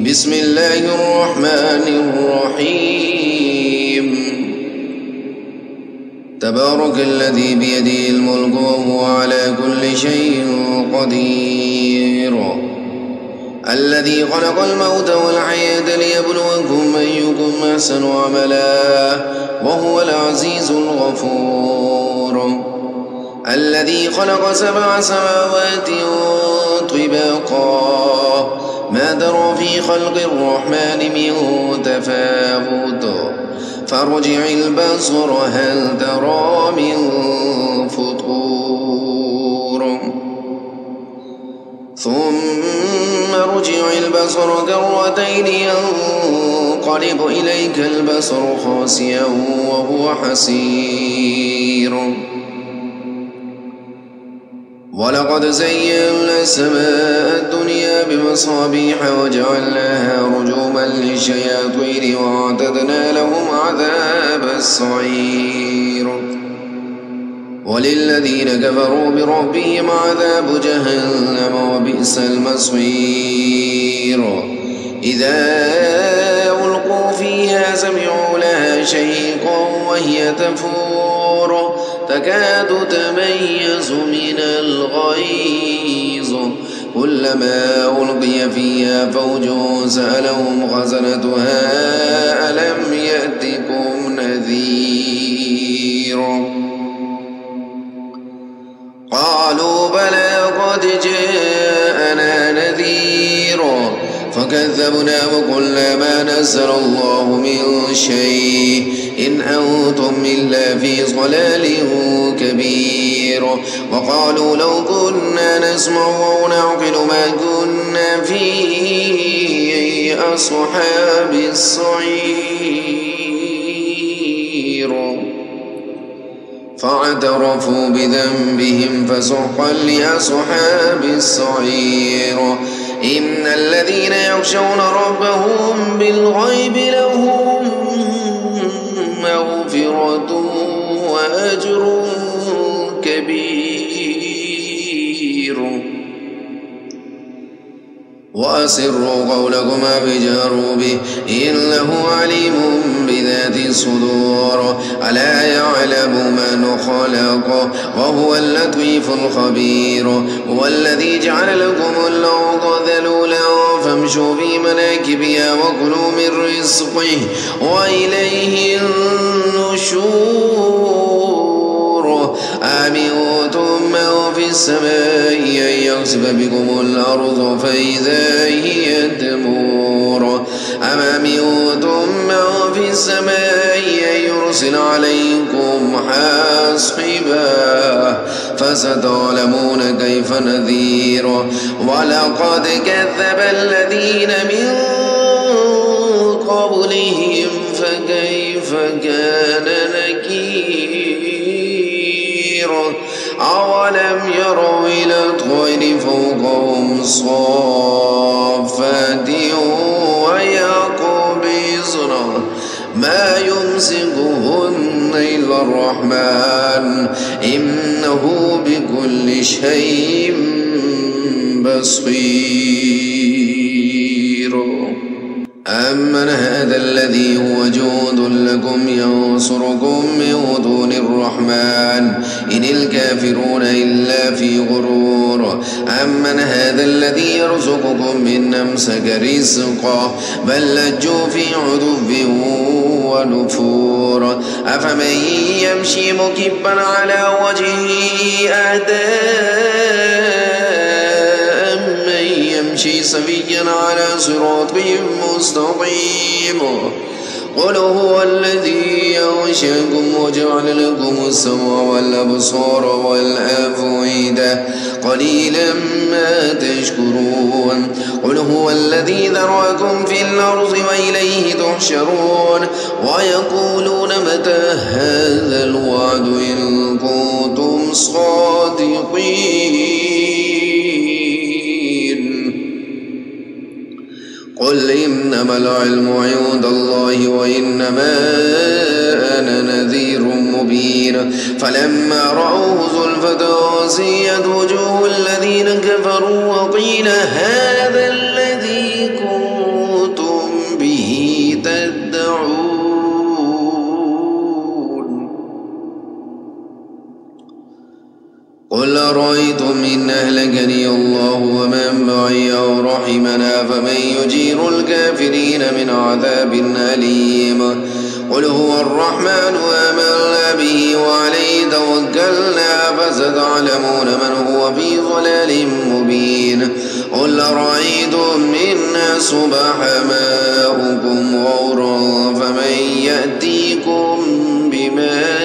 بسم الله الرحمن الرحيم تبارك الذي بيده الملك وهو على كل شيء قدير الذي خلق الموت والحياة ليبلوكم أيكم أحسن عملا وهو العزيز الغفور الذي خلق 7 سماوات طباقا ما ترى في خلق الرحمن من تفاوت فارجع البصر هل ترى من فطور ثم ارجع البصر كرتين ينقلب إليك البصر خاسئا وهو حسير ولقد زينا السماء الدنيا بمصابيح وجعلناها رجوما للشياطين واعتدنا لهم عذاب السعير وللذين كفروا بربهم عذاب جهنم وبئس المصير إذا ألقوا فيها سمعوا لها شهيقا وهي تفور تكاد تميز من الغيظ كلما ألقي فيها فوج سألهم خزنتها ألم يأتكم نذير قالوا بلى قد جاءنا نذير فكذبنا وقلنا ما نزل الله من شيء إن أنتم إلا في ضلال كبير وقالوا لو كنا نسمع أو نعقل ما كنا في أصحاب السعير فاعترفوا بذنبهم فسحقا لأصحاب السعير إن الذين يخشون ربهم بالغيب لهم مغفرة وأجر كبير وأسروا قولكم بجهروا به إنه عليم بذات الصدور ألا يعلم من خلق وهو اللطيف الخبير هو الذي جعل لكم الأرض ذلولا فامشوا في مناكبها وكلوا من رزقه وإليه النشور أمنتم من في السماء أن يخسف بكم الأرض فإذا هي تمور أم أمنتم من في السماء أن يرسل عليكم حاصبا فستعلمون كيف نذير ولقد كذب الذين من قبلهم فكيف كان نكير أولم يروا إلى الطير فوقهم صافات ويقبضن ما يمسكهن إلا الرحمن إنه بكل شيء بصير أمن هذا الذي هو جند لكم ينصركم من دون الرحمن إن الكافرون إلا في غرور أمن هذا الذي يرزقكم من أمسك رزقه بل لجوا في عتب ونفور أفمن يمشي مكبا على وجهه أهدى يمشي سويا على صراط مستقيم قل هو الذي يغشاكم وجعل لكم السمع والأبصار والأفئدة قليلا ما تشكرون قل هو الذي ذرأكم في الأرض وإليه تحشرون ويقولون متى هذا الوعد إن كنتم صادقين قل إنما العلم عند الله وإنما أنا نذير مبين فلما رأوه زلفة سيئت وجوه الذين كفروا وقيل هذا الذي كنتم أرأيتم إن أهلكني الله ومن معي أو رحمنا فمن يجير الكافرين من عذاب أليم قل هو الرحمن آمنا به وعليه توكلنا فستعلمون من هو في ضلال مبين قل أرأيتم إن أصبح ماؤكم غورا فمن يأتيكم بماء